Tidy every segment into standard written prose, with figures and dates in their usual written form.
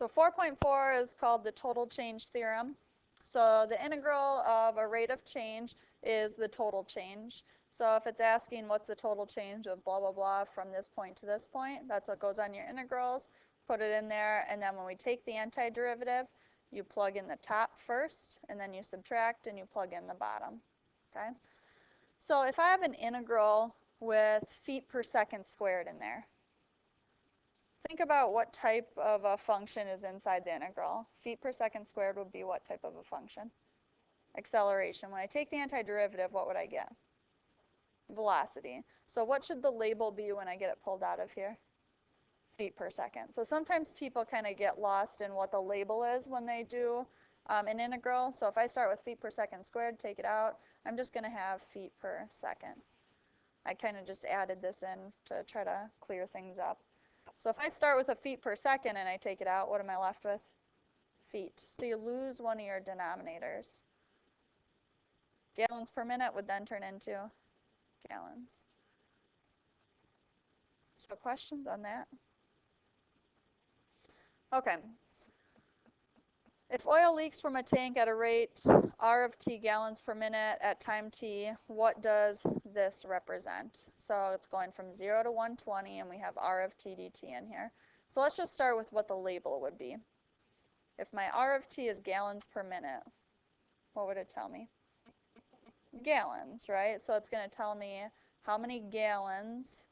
So 4.4 is called the total change theorem. So the integral of a rate of change is the total change. So if it's asking what's the total change of blah, blah, blah from this point to this point, that's what goes on your integrals. Put it in there, and then when we take the antiderivative, you plug in the top first, and then you subtract, and you plug in the bottom. Okay? So if I have an integral with feet per second squared in there, think about what type of a function is inside the integral. Feet per second squared would be what type of a function? Acceleration. When I take the antiderivative, what would I get? Velocity. So what should the label be when I get it pulled out of here? Feet per second. So sometimes people kind of get lost in what the label is when they do an integral. So if I start with feet per second squared, take it out, I'm just going to have feet per second. I kind of just added this in to try to clear things up. So if I start with a feet per second and I take it out, what am I left with? Feet. So you lose one of your denominators. Gallons per minute would then turn into gallons. So questions on that? Okay. If oil leaks from a tank at a rate R of t gallons per minute at time t, what does this represent? So it's going from 0 to 120, and we have R of t dt in here. So let's just start with what the label would be. If my R of t is gallons per minute, what would it tell me? Gallons, right? So it's going to tell me how many gallons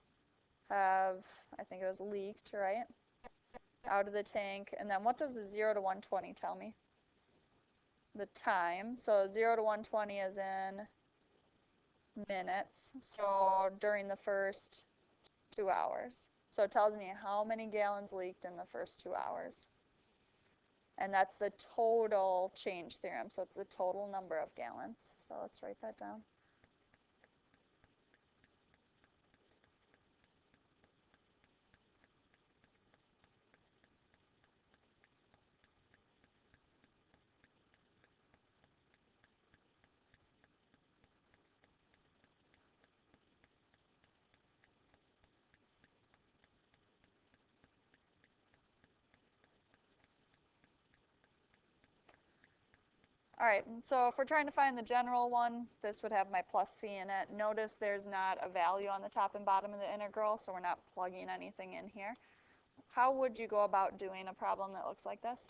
have, I think it was leaked, right? Out of the tank. And then what does the 0 to 120 tell me? The time. So 0 to 120 is in minutes. So during the first 2 hours. So it tells me how many gallons leaked in the first 2 hours. And that's the total change theorem. So it's the total number of gallons. So let's write that down. All right, so if we're trying to find the general one, this would have my plus c in it. Notice there's not a value on the top and bottom of the integral, so we're not plugging anything in here. How would you go about doing a problem that looks like this?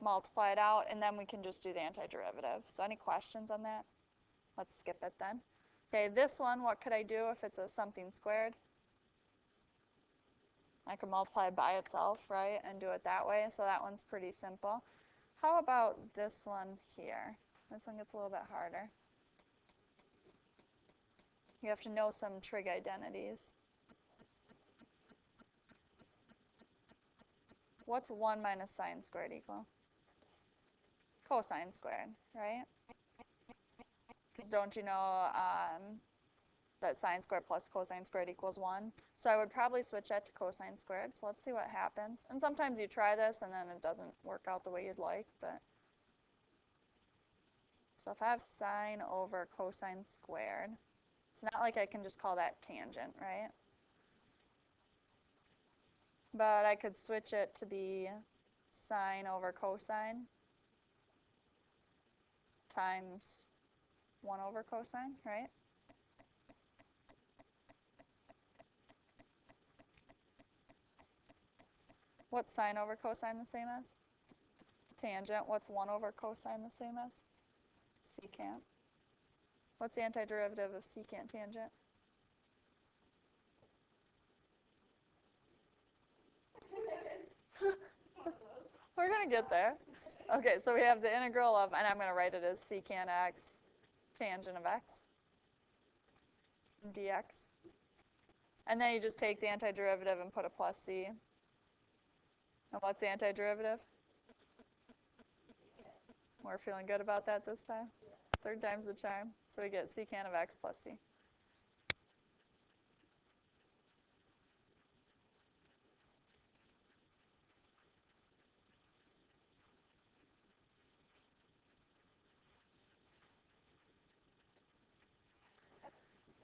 Multiply it out, and then we can just do the antiderivative. So any questions on that? Let's skip it then. Okay, this one, what could I do if it's a something squared? I could multiply it by itself, right, and do it that way. So that one's pretty simple. How about this one here? This one gets a little bit harder. You have to know some trig identities. What's 1 minus sine squared equal? Cosine squared, right? Don't you know that sine squared plus cosine squared equals 1? So I would probably switch that to cosine squared. So let's see what happens. And sometimes you try this and then it doesn't work out the way you'd like. But so if I have sine over cosine squared, it's not like I can just call that tangent, right? But I could switch it to be sine over cosine times 1 over cosine, right? What's sine over cosine the same as? Tangent. What's 1 over cosine the same as? Secant. What's the antiderivative of secant tangent? We're going to get there. Okay, so we have the integral of, and I'm going to write it as secant x tangent of x dx. And then you just take the antiderivative and put a plus c. And what's the antiderivative? We're feeling good about that this time. Third time's the charm. So we get secant of x plus c.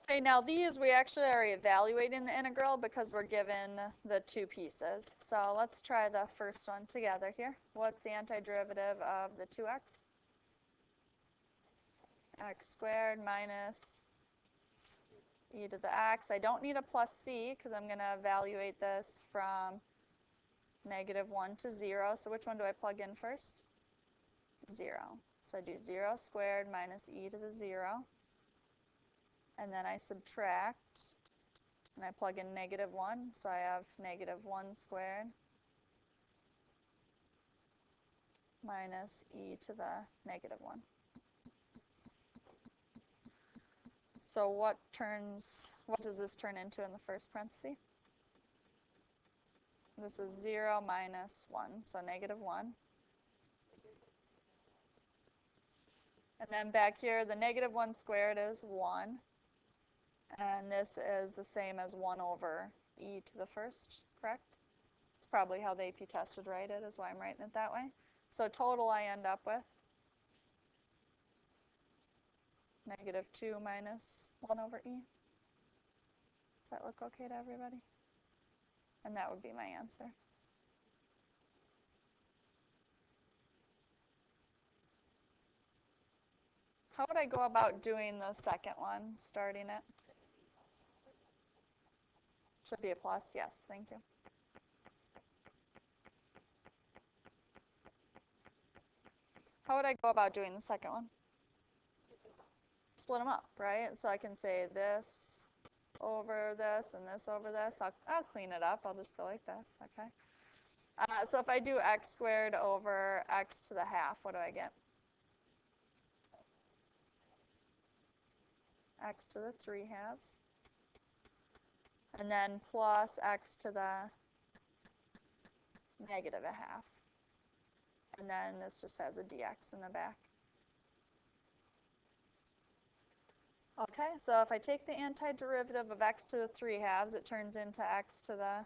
Okay, now these we actually are evaluating the integral because we're given the two pieces. So let's try the first one together here. What's the antiderivative of the 2x? X squared minus e to the x. I don't need a plus c because I'm going to evaluate this from -1 to 0. So which one do I plug in first? 0. So I do 0 squared minus e to the 0. And then I subtract, and I plug in -1, so I have -1 squared minus e to the -1. So what does this turn into in the first parenthesis? This is 0 minus 1, so -1. And then back here, the -1 squared is 1. And this is the same as 1 over e to the first, correct? It's probably how the AP test would write it, is why I'm writing it that way. So total I end up with -2 minus 1 over e. Does that look okay to everybody? And that would be my answer. How would I go about doing the second one, starting it? Should be a plus, yes, thank you. How would I go about doing the second one? Split them up, right? So I can say this over this and this over this. I'll clean it up. I'll just go like this, okay? So if I do x squared over x to the half, what do I get? X to the 3/2. And then plus x to the -1/2. And then this just has a dx in the back. Okay, so if I take the antiderivative of x to the 3/2, it turns into x to the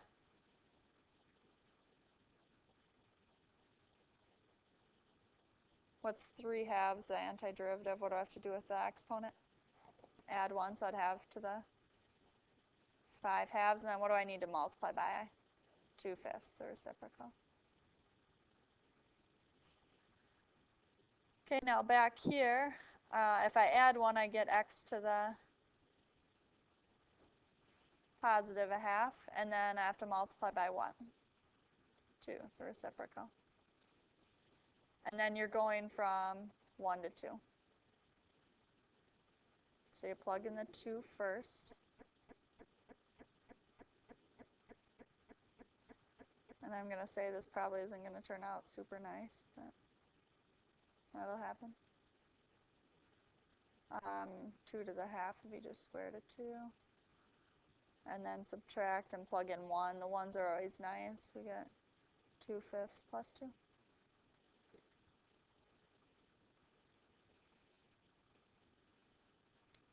what's 3/2, the antiderivative? What do I have to do with the exponent? Add 1, so I'd have to the 5/2, and then what do I need to multiply by? 2/5, the reciprocal. Okay, now back here, if I add 1, I get x to the +1/2, and then I have to multiply by what? 2, the reciprocal. And then you're going from 1 to 2. So you plug in the 2 first. And I'm going to say this probably isn't going to turn out super nice, but that'll happen. 2 to the half would be just square root of 2. And then subtract and plug in 1. The 1s are always nice. We get 2/5 plus 2.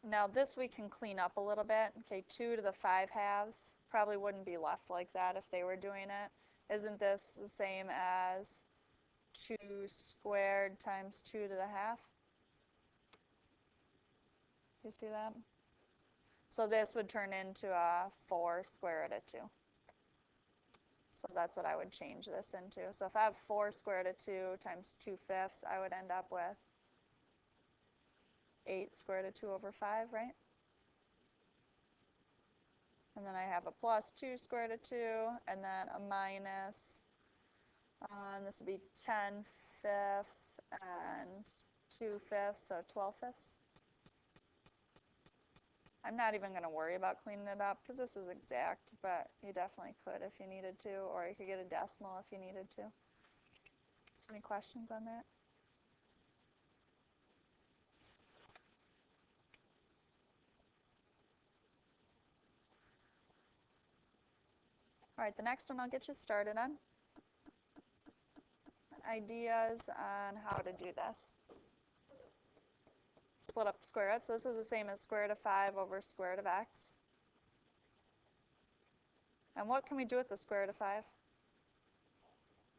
Now this we can clean up a little bit. Okay, 2 to the 5/2 probably wouldn't be left like that if they were doing it. Isn't this the same as 2 squared times 2 to the half? Do you see that? So this would turn into a 4 square root of 2. So that's what I would change this into. So if I have 4 square root of 2 times 2/5, I would end up with 8 square root of 2 over 5, right? And then I have a plus 2 square root of 2, and then a minus, and this would be 10/5 and 2/5, so 12/5. I'm not even going to worry about cleaning it up because this is exact, but you definitely could if you needed to, or you could get a decimal if you needed to. So any questions on that? All right, the next one I'll get you started on. Ideas on how to do this. Split up the square root. So this is the same as square root of 5 over square root of x. And what can we do with the square root of 5?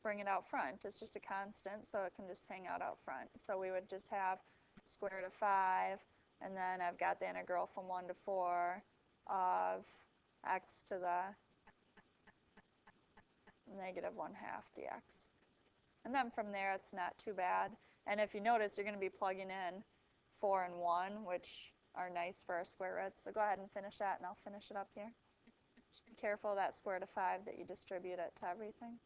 Bring it out front. It's just a constant, so it can just hang out front. So we would just have square root of 5 And then I've got the integral from 1 to 4 of x to the negative 1/2 dx. And then from there, it's not too bad. And if you notice, you're going to be plugging in 4 and 1, which are nice for our square roots. So go ahead and finish that, and I'll finish it up here. Just be careful of that square root of 5 that you distribute it to everything.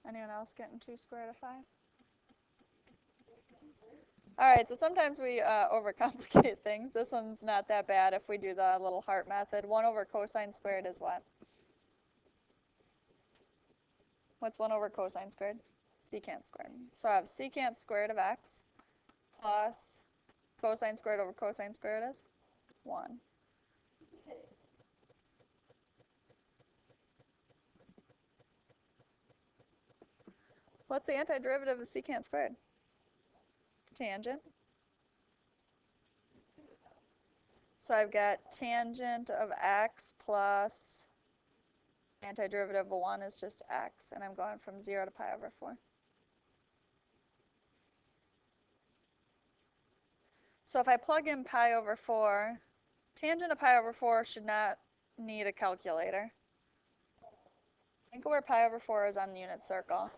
Anyone else getting 2 square root of 5? All right, so sometimes we overcomplicate things. This one's not that bad if we do the little heart method. 1 over cosine squared is what? What's 1 over cosine squared? Secant squared. So I have secant squared of x plus cosine squared over cosine squared is 1. What's the antiderivative of secant squared? Tangent. So I've got tangent of x plus antiderivative of 1 is just x, and I'm going from 0 to pi over 4. So if I plug in pi over 4, tangent of pi over 4 should not need a calculator. Think of where pi over 4 is on the unit circle.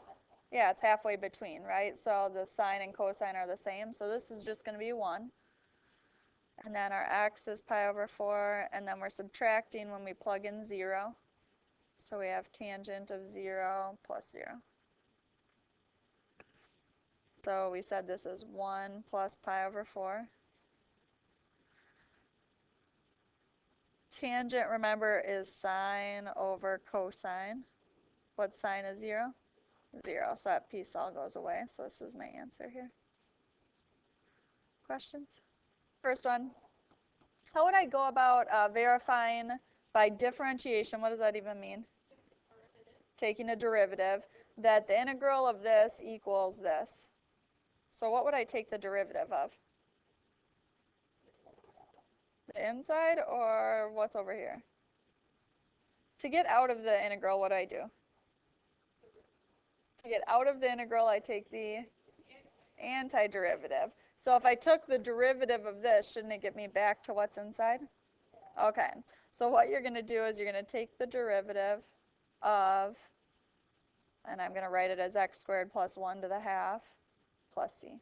Yeah, it's halfway between, right? So the sine and cosine are the same. So this is just going to be 1. And then our x is pi over 4, and then we're subtracting when we plug in 0. So we have tangent of 0 plus 0. So we said this is 1 plus pi over 4. Tangent, remember, is sine over cosine. What sine is 0? 0. So that piece all goes away. So this is my answer here. Questions? First one. How would I go about verifying by differentiation? What does that even mean? Taking a derivative, that the integral of this equals this. So what would I take the derivative of? The inside or what's over here? To get out of the integral, what do I do? To get out of the integral, I take the antiderivative. So if I took the derivative of this, shouldn't it get me back to what's inside? Okay, so what you're going to do is you're going to take the derivative of, and I'm going to write it as x squared plus 1 to the half plus c.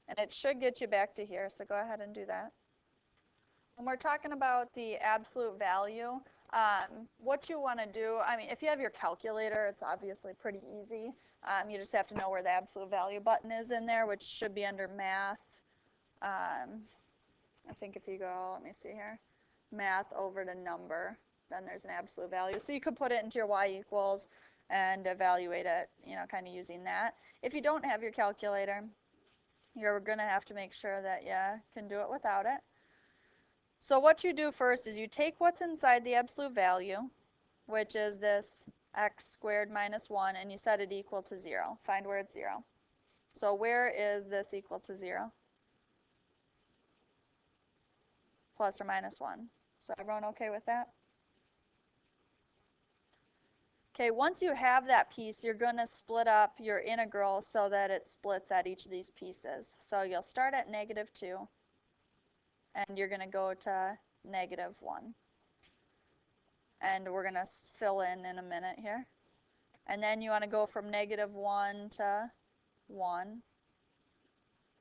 And it should get you back to here, so go ahead and do that. When we're talking about the absolute value, what you want to do, I mean, if you have your calculator, it's obviously pretty easy. You just have to know where the absolute value button is in there, which should be under math. I think if you go, let me see here, math over to number, then there's an absolute value. So you could put it into your y equals and evaluate it, you know, kind of using that. If you don't have your calculator, you're going to have to make sure that you can do it without it. So what you do first is you take what's inside the absolute value, which is this x squared minus 1, and you set it equal to 0. Find where it's 0. So where is this equal to 0? Plus or minus 1. So everyone okay with that? Okay, once you have that piece, you're going to split up your integral so that it splits at each of these pieces. So you'll start at -2, and you're going to go to -1. And we're going to fill in a minute here. And then you want to go from -1 to 1.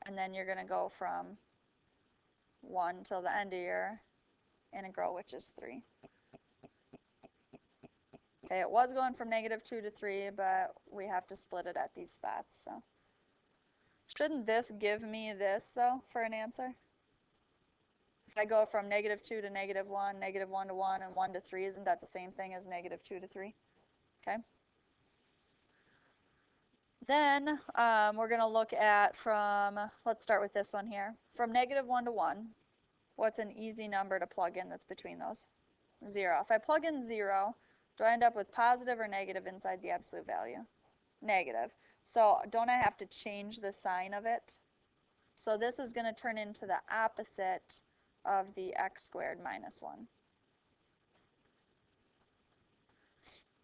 And then you're going to go from 1 till the end of your integral, which is 3. Okay, it was going from -2 to 3, but we have to split it at these spots. So shouldn't this give me this, though, for an answer? If I go from -2 to -1, -1 to 1, and 1 to 3, isn't that the same thing as -2 to 3? Okay. Then we're going to look at let's start with this one here. From -1 to 1, what's an easy number to plug in that's between those? 0. If I plug in 0, do I end up with positive or negative inside the absolute value? Negative. So don't I have to change the sign of it? So this is going to turn into the opposite of the x squared minus 1.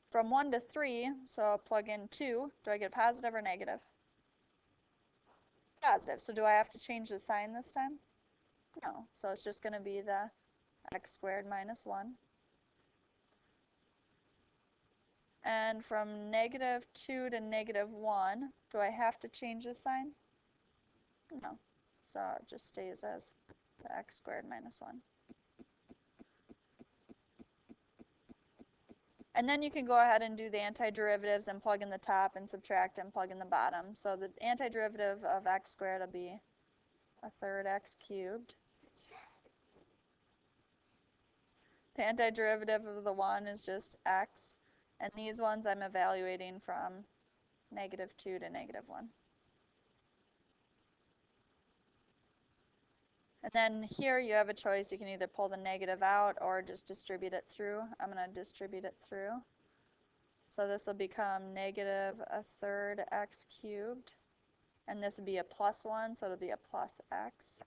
From 1 to 3, so I'll plug in 2. Do I get positive or negative? Positive. So do I have to change the sign this time? No. So it's just going to be the x squared minus 1. And from -2 to -1, do I have to change the sign? No. So it just stays as the x squared minus 1. And then you can go ahead and do the antiderivatives and plug in the top and subtract and plug in the bottom. So the antiderivative of x squared will be 1/3 x cubed. The antiderivative of the 1 is just x. And these ones I'm evaluating from -2 to -1. And then here you have a choice. You can either pull the negative out or just distribute it through. I'm going to distribute it through. So this will become -1/3 x cubed. And this would be a +1, so it'll be a plus x.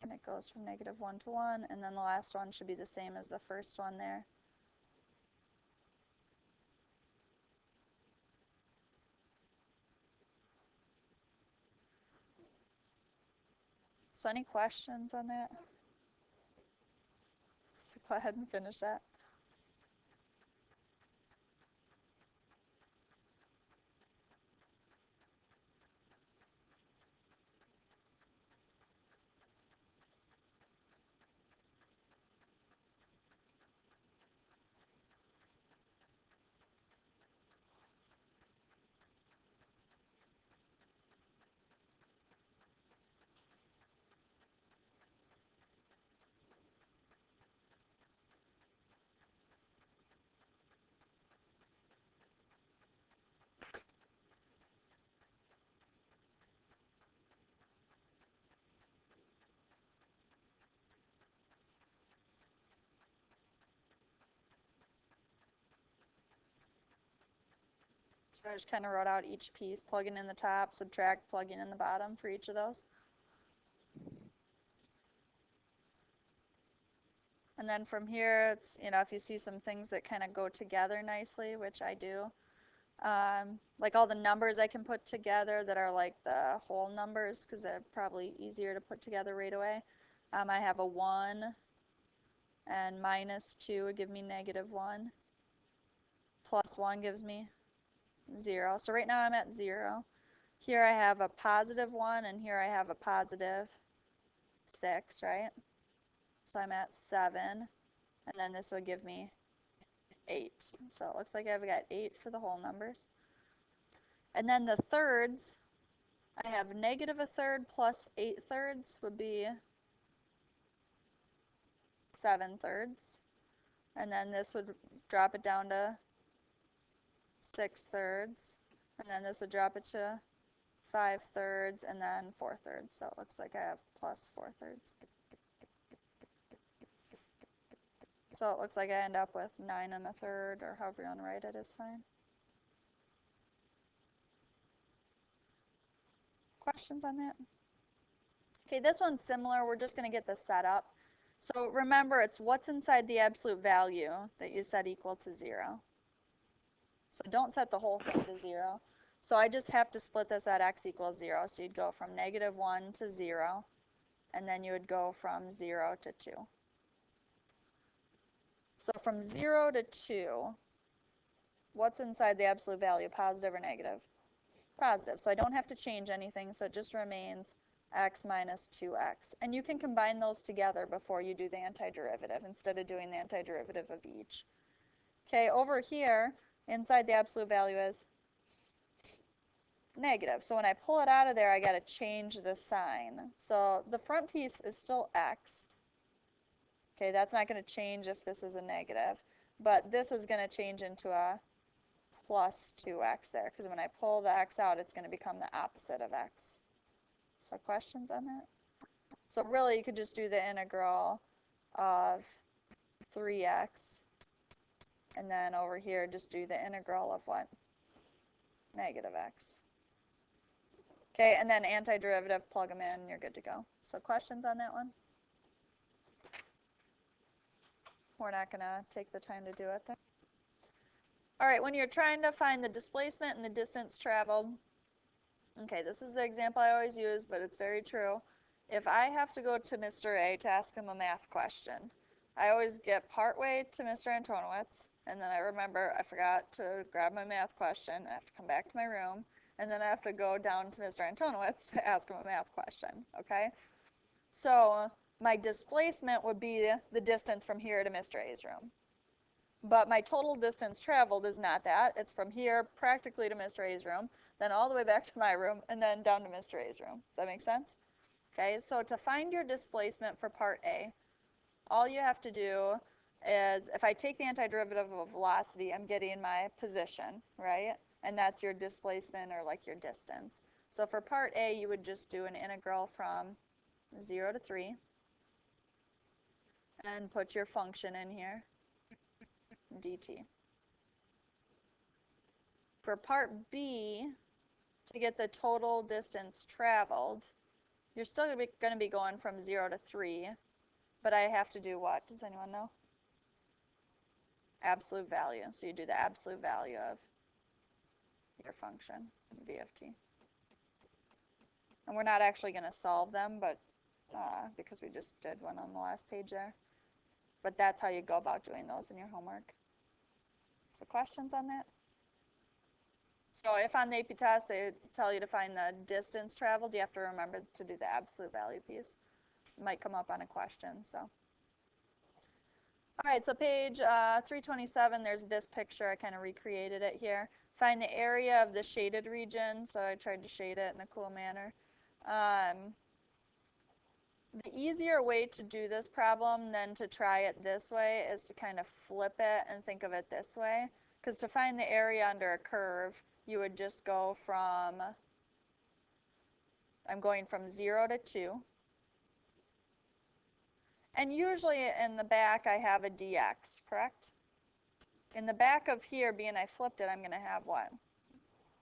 And it goes from -1 to 1. And then the last one should be the same as the first one there. So any questions on that? So go ahead and finish that. So I just kind of wrote out each piece, plugging in the top, subtract, plugging in the bottom for each of those. And then from here, it's, if you see some things that kind of go together nicely, which I do, like all the numbers I can put together that are like the whole numbers, because they're probably easier to put together right away. I have a 1, and -2 would give me -1. +1 gives me 0. So right now I'm at 0. Here I have a +1, and here I have a +6, right? So I'm at 7, and then this would give me 8. So it looks like I've got 8 for the whole numbers. And then the thirds, I have -1/3 plus 8/3 would be 7/3. And then this would drop it down to 6/3. And then this would drop it to 5/3 and then 4/3. So it looks like I have +4/3. So it looks like I end up with 9 1/3, or however you want to write it is fine. Questions on that? Okay, this one's similar. We're just going to get this set up. So remember, it's what's inside the absolute value that you set equal to 0. So don't set the whole thing to 0. So I just have to split this at x equals 0. So you'd go from -1 to 0, and then you would go from 0 to 2. So from 0 to 2, what's inside the absolute value, positive or negative? Positive. So I don't have to change anything, so it just remains x minus 2x. And you can combine those together before you do the antiderivative, instead of doing the antiderivative of each. Okay, over here, inside the absolute value is negative. So when I pull it out of there, I got to change the sign. So the front piece is still x. Okay, that's not going to change if this is a negative. But this is going to change into a plus 2x there, because when I pull the x out, it's going to become the opposite of x. So questions on that? So really, you could just do the integral of 3x, and then over here, just do the integral of what? Negative x. Okay, and then antiderivative, plug them in, and you're good to go. So questions on that one? We're not going to take the time to do it there. All right, when you're trying to find the displacement and the distance traveled, okay, this is the example I always use, but it's very true. If I have to go to Mr. A to ask him a math question, I always get partway to Mr. Antonowitz, and then I remember I forgot to grab my math question. I have to come back to my room, and then I have to go down to Mr. Antonowitz to ask him a math question, okay? So my displacement would be the distance from here to Mr. A's room. But my total distance traveled is not that. It's from here practically to Mr. A's room, then all the way back to my room, and then down to Mr. A's room. Does that make sense? Okay, so to find your displacement for part A, all you have to do is, if I take the antiderivative of velocity, I'm getting my position, right? And that's your displacement, or like your distance. So for part A, you would just do an integral from 0 to 3, and put your function in here, dt. For part B, to get the total distance traveled, you're still going to be going from 0 to 3, but I have to do what? Does anyone know? Absolute value. So you do the absolute value of your function, v of t. And we're not actually going to solve them, but because we just did one on the last page there. But that's how you go about doing those in your homework. So questions on that? So if on the AP test they tell you to find the distance traveled, you have to remember to do the absolute value piece. It might come up on a question. So, all right, so page 327, there's this picture. I kind of recreated it here. Find the area of the shaded region. So I tried to shade it in a cool manner. The easier way to do this problem than to try it this way is to kind of flip it and think of it this way. Because to find the area under a curve, you would just go from, I'm going from 0 to 2. And usually in the back I have a dx, correct? In the back of here, being I flipped it, I'm going to have what?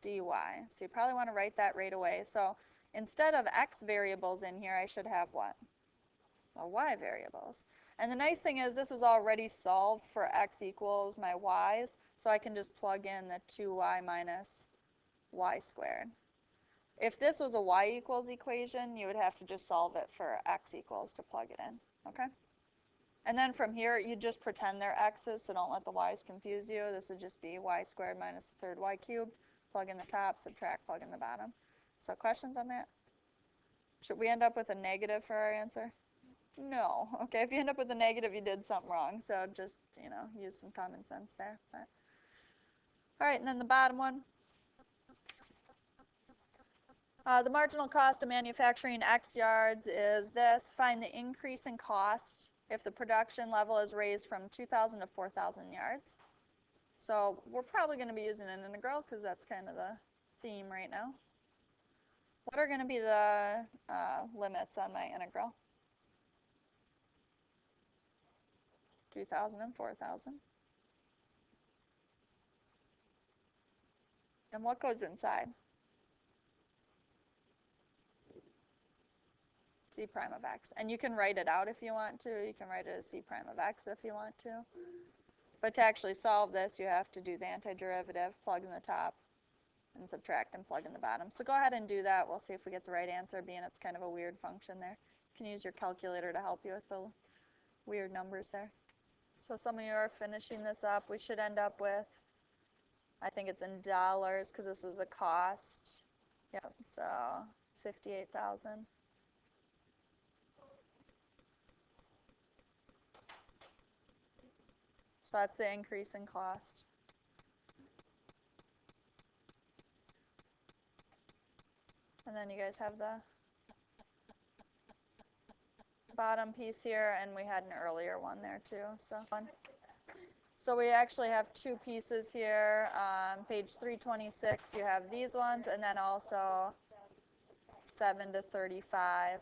dy. So you probably want to write that right away. So instead of x variables in here, I should have what? Well, y variables. And the nice thing is this is already solved for x equals my y's, so I can just plug in the 2y minus y squared. If this was a y equals equation, you would have to just solve it for x equals to plug it in, okay? And then from here, you just pretend they're x's, so don't let the y's confuse you. This would just be y squared minus the third y cubed. Plug in the top, subtract, plug in the bottom. So questions on that? Should we end up with a negative for our answer? No. Okay, if you end up with a negative, you did something wrong. So just, you know, use some common sense there. But. All right, and then the bottom one. The marginal cost of manufacturing X yards is this. Find the increase in cost if the production level is raised from 2,000 to 4,000 yards. So we're probably going to be using an integral because that's kind of the theme right now. What are going to be the limits on my integral? 2,000 and 4,000. And what goes inside? C prime of x. And you can write it out if you want to. You can write it as C prime of x if you want to. But to actually solve this, you have to do the antiderivative, plug in the top, and subtract and plug in the bottom. So go ahead and do that. We'll see if we get the right answer, being it's kind of a weird function there. You can use your calculator to help you with the weird numbers there. So some of you are finishing this up. We should end up with, I think it's in dollars because this was a cost. Yep, so 58,000. So that's the increase in cost. And then you guys have the bottom piece here, and we had an earlier one there too. So So we actually have two pieces here. Page 326, you have these ones, and then also 7 to 35,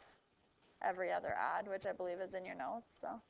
every other odd, which I believe is in your notes. So